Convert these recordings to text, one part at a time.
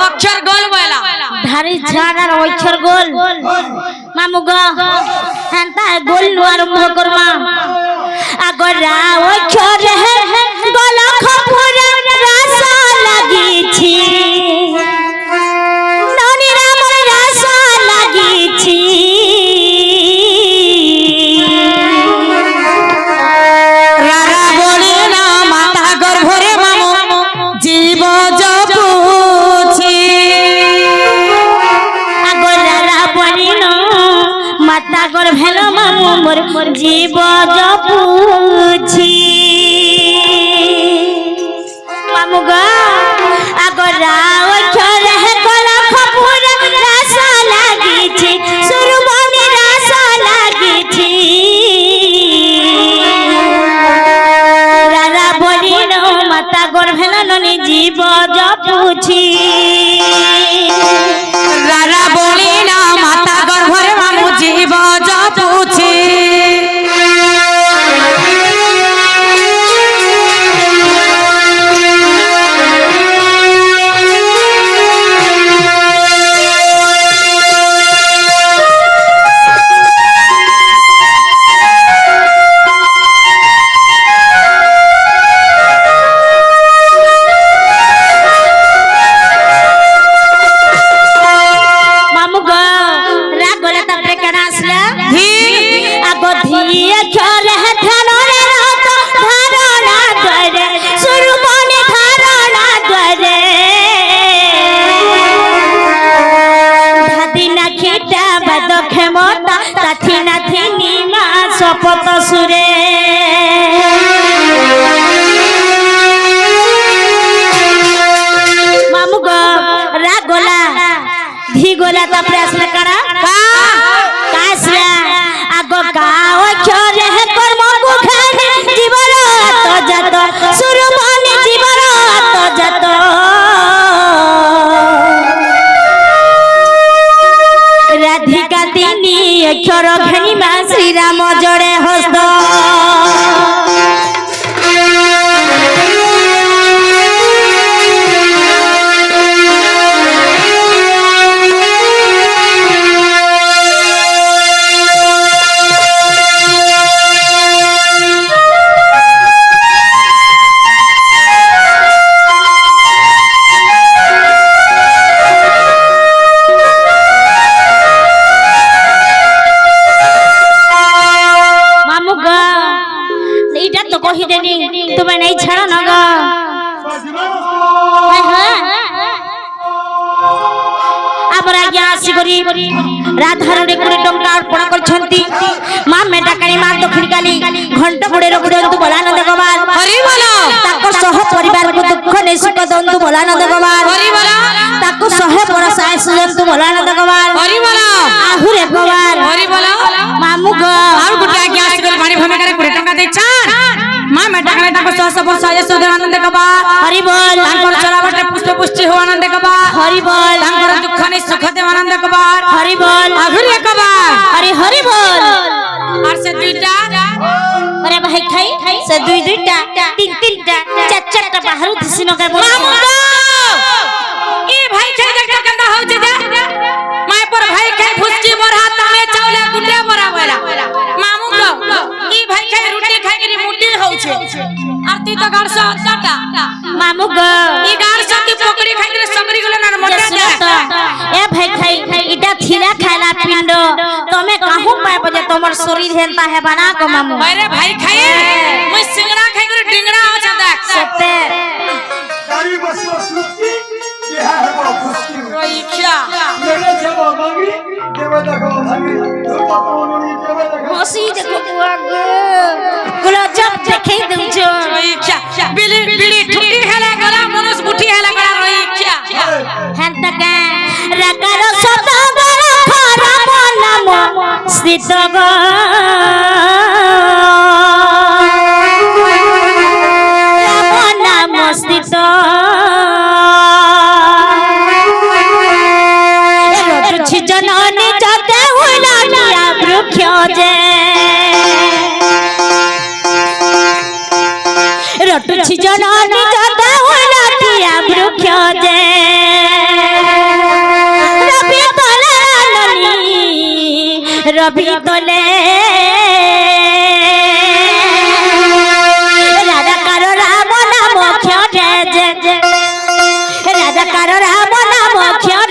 অক্ষর গোল বলা ধারি ছাড়ার অক্ষর গোল মামু গো হেনতা গোল আরম্ভ করমা আগরা অক্ষর গোল খপুরা রাসা লাগিছি ননিরা মোর রাসা লাগিছি রারা বলে না মাতা গর্ভরে মামু জীব জপুছি আগরা বলি না মাতা গর্ভের মামু মোর জীব জপুছি মামু গো আগরা অক্ষর গোল খপুরা রাসা লাগিছি সুরবনি রাসা লাগিছি রারা বলি না মাতা গর্ভের ননি জীব জপুছি রারা বলে না মাতা গর্ভরে মামু জীব জপুছি মামু গো রাগলে তারপরে কেন আসলা আগো ধিয়ে চলে ধারণা রত ধারণা ধরে সুরবনি ধারণা ধরে ধাদি না খিটা বাদ ক্ষমতা তাথি না থিনি মা শপথ সুরে মামু গো রাগলা ধিগলা তারপরে আসলে কারা কাসরা আগো গাও চলে কর্ম গুখানে জীবন তো যত সুরমনি জীবন তো যত রাধিকা তিনি অক্ষর ঘনিমা শ্রীরাম জড়ে হস্ত মামু গো এইটা তো কহি দেনি তুমি নাই ছাড়ো না গো আবার আগে আসি করি রাধার রে কোটি টঙ্কা অর্পণ করছন্তি মা মেটাকানি মা দক্ষিণ কালী ঘণ্ট গুড়ে রঘু দন্তু বলানন্দ গোপাল হরি বলো তাকো সহ পরিবার কো দুঃখ নেই সুখ দন্তু বলানন্দ গোপাল হরি বলো তাকো সহ পরসায় সুজন্তু বলানন্দ গোপাল হরি বলো আহুরে গোপাল হরি বলো মামু গো আর গোটে আগে আসি করে পানি ভূমিকারে 20 টাকা দেছান মা মেটাকানে তাকে 100 বর্ষ আয় সুধ আনন্দ কবা হরি বল তাঙ্কর চলাবাটে পুষ্প পুষ্টি হো আনন্দ কবা হরি বল তাঙ্কর দুঃখ নেই সুখ দে আনন্দ কবা হরি বল আঘুরে কবা হরি বল আর সে দুইটা আরে ভাই খাই সে দুইটা তিনটা চারটা বাহারু দিছিন কে বল মামু ই ভাই খাই দেখটা কেন্দা হউছে যে মায় পর ভাই খাই ফুসকি বড় হাত মে চাউলে গুটে বড়া বড়া মামু ই ভাই খাই রুটি খাই করি মুটি হউছে আর তুই তো গাড়ছ আটাটা মামু গো ই গাড়ছ তুই পকড়ি খাই করে সকরি গলে না মোটা দে এ ভাই খাই ইটা থিলা খাইলা পিণ্ড তুমি কাহু পাইব যে তোমার শরীর হেনতা হেবা না গো মামু আরে ভাই খাই মই সিংড়া খাই করে ডিংড়া হচ্ছে দেখ সতে गाड़ी बस सुस्ती ये है फुस्की রইখিয়া मेरे जब मांगी देवे देखो भागी धुपा तो उन्होंने देवे देखो হসি দেখো বুয়া গো গুলো জব দেখে দিছ রইখিয়া বিলি বিলি ঠুটি হেলা গলা মনুষ গুটি হেলা গলা রইখিয়া হেনতা কা রাকার সত গর খরাপ নাম স্থিত গো নাম স্থিত রটুছি জননী যতে হইলা নিয়া বৃক্ষ যে রটুছি জননী যতে হইলা নিয়া বৃক্ষ যে রবি তোলে রাধা কারো রাম নাম রে যে রাধা কারো রাম নাম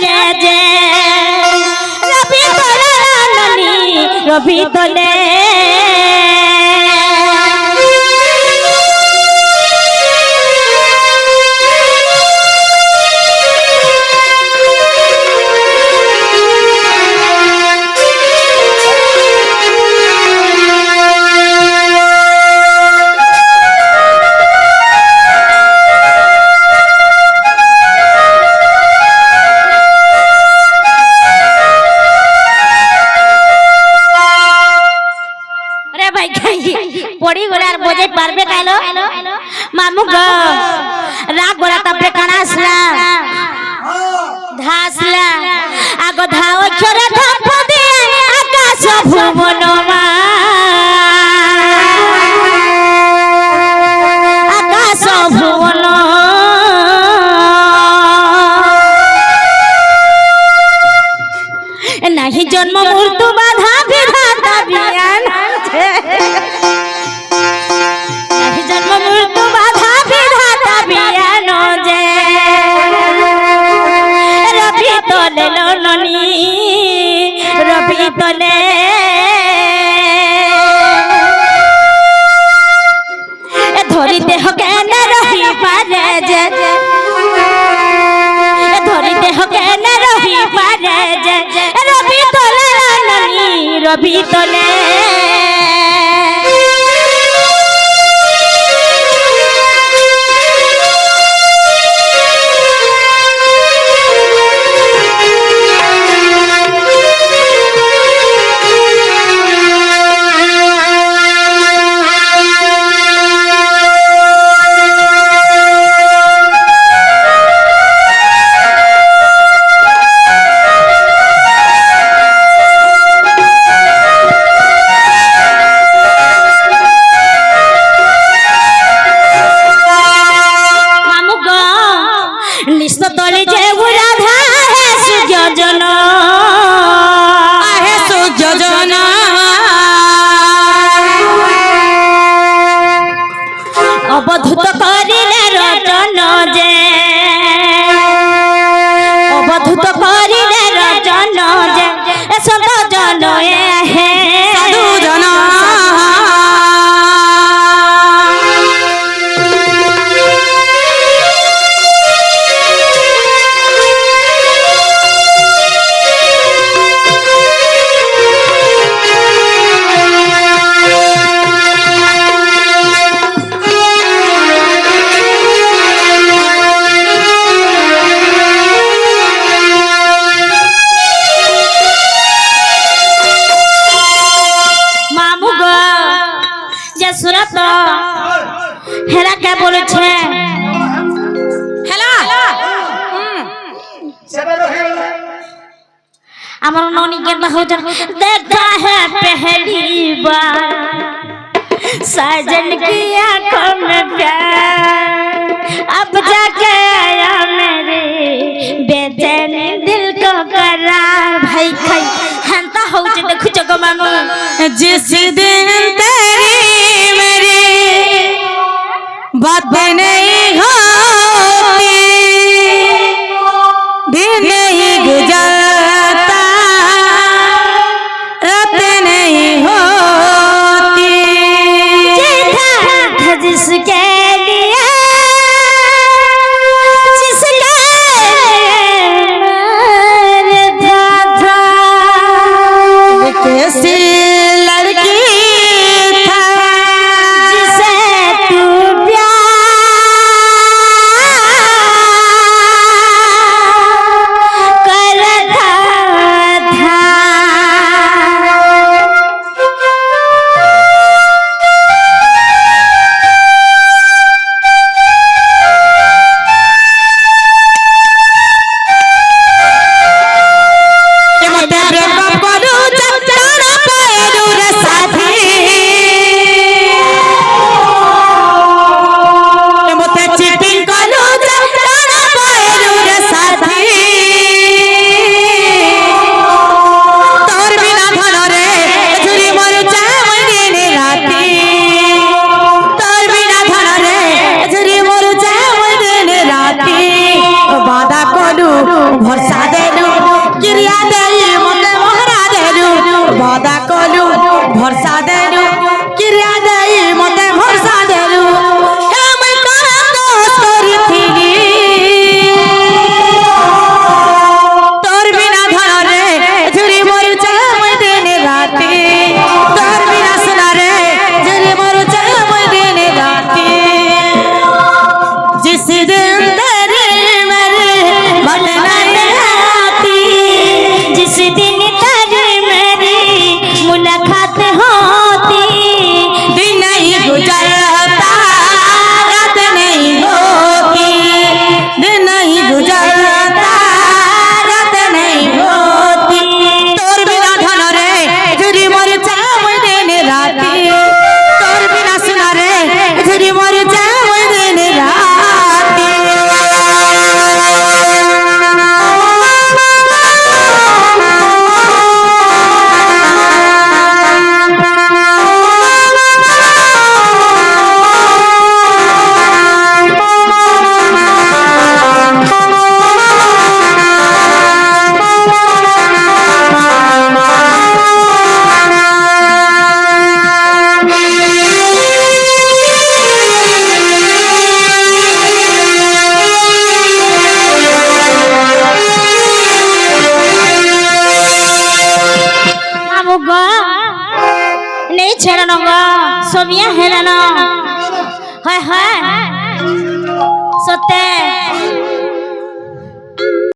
রে যে রবি তোলে রানী রবি তোলে পড়ি গলে আর বোঝাই পারবে কালো মামু গো রাগ গোলা তাপরে কানা আসলা ধাসলা আগো ধাও ছড়া ধাপ দিয়ে আকাশ ভুবন মা আকাশ ভুবন নাহি জন্ম মৃত্যু বাধা বিধাতা বিয়ান জন্ম মৃত্যু বাধা বিধাতা বিয়ান যে রবি তোলে লননি রবি তোলে ধরিতে হকেন রহি পারে যে ধরিতে হকেন রহি পারে যে রবি তোলে লননি রবি তোলে অবধূত করিলে রতন যে অবধূত করিলে রতন যে সন্ত জন হে সাধু জন হেরা কে বলেছে হেলা আমার ননি के बहुजन देखा है पहली बार साजन की आंखों में प्यार अब जाके आया मेरे बेचैनी दिल को करार भाई भाई हंता हो जे देखो जगो मामू जिस दिन तेरी मेरी बात नहीं होती दिन नहीं गुजरता रात नहीं होती जिसके लिए जिसके था कैसी लड़की ভরসা দেলু কিরিয়া দেই মতে মহারা দেলু বাদা কলু ভরসা দেলু কিরিয়া দেই মতে ভরসা দেলু আমি কারা দোষ করিথিলি তোর বিনা ধরে ঝুরি মরুছে মই দিন রাতি তোর বিনা সোনারে ঝুরি মরুছে মই দিন রাতি जिस दिन तेरे मेरे बदला आती जिस दिन तेरी मेरी मुलाकात होती दिन नहीं गुजरता रात नहीं होती दिन नहीं गुजरता रात नहीं होती तोर बिना धन रे झुरी मर जाए दिन राती तोर बिना सुना रे झुरी मर जाए दिन राती मामू गो नहीं छेड़नो गो सोमिया है ना हाय हाय